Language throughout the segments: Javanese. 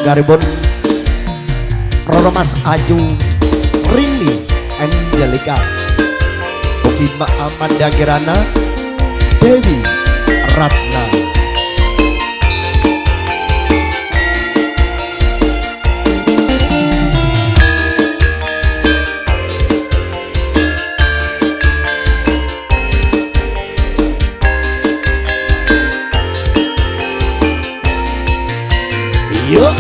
garibun Roro Mas Ayu Rini Angelica Uki Ma Amanda Kirana Dewi Ratna. Yuk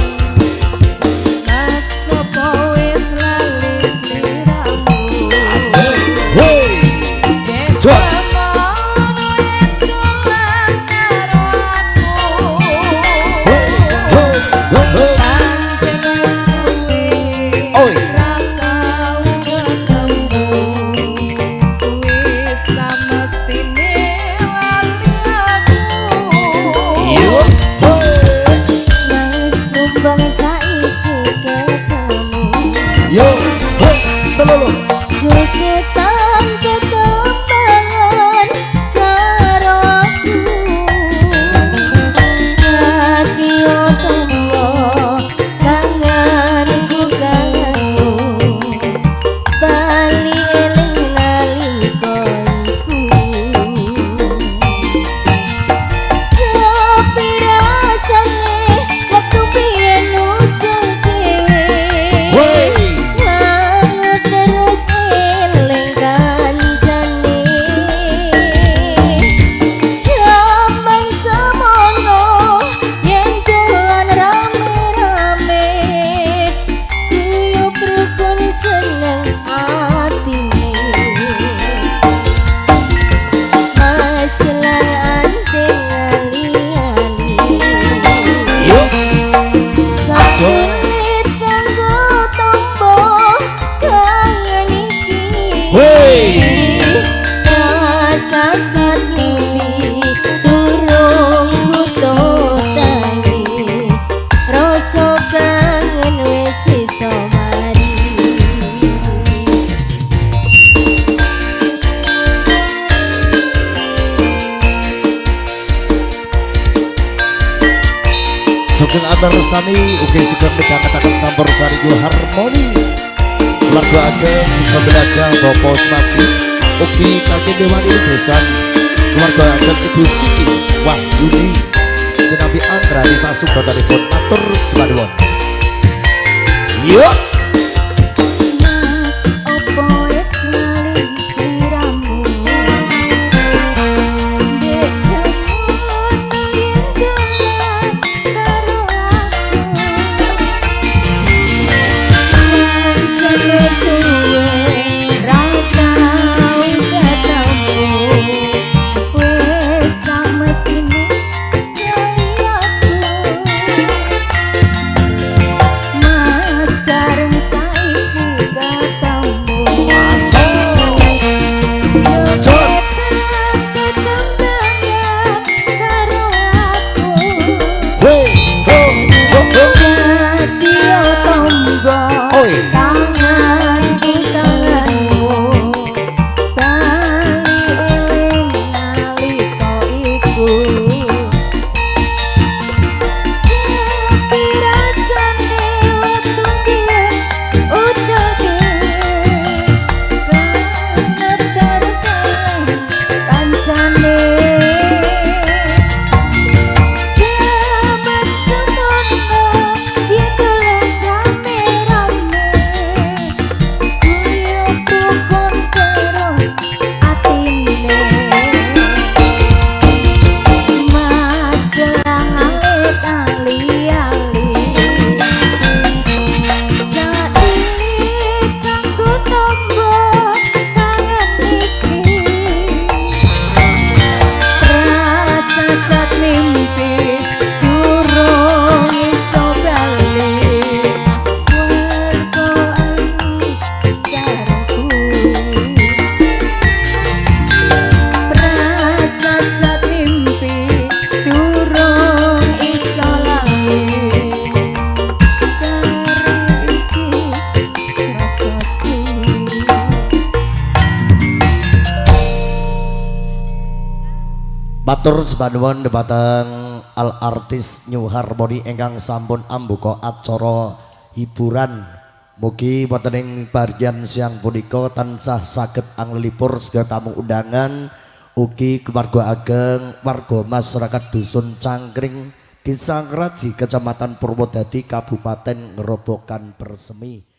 selalu jogetan ketembangan karo aku kaki otombo kangenku kangenmu bali eling nalikoku sepi rasane waktu biyen ujung dhewe terus eling kancane jaman semono yen dolan rame-rame kuyup rukun seneng atine mas kelar anteng ali-ali sakulit kanggo tombo kangen iki rasa seni turung kuto tangi rasa kangen wis bisa mari Sugeng Antarsari ugi sugeng midhangetaken campursari harmoni keluarga ageng bisa belajar Bapak Semaji ugi kaki Dewani Besan keluarga ageng Ibu Siti Wahyuni Sinambi Andra di Pasuk Bataripun matur semadwon. Yuk Matur sebanduan debatang al artis New Harmony ingkang sampun ambuka acara hiburan. Mugi wonten ing bagian siang punika tansah saged anglipur sedaya tamu undangan ugi keluarga ageng warga masyarakat dusun Cangkring Desa Ngraji Kecamatan Purwodadi Kabupaten Grobogan Persemi.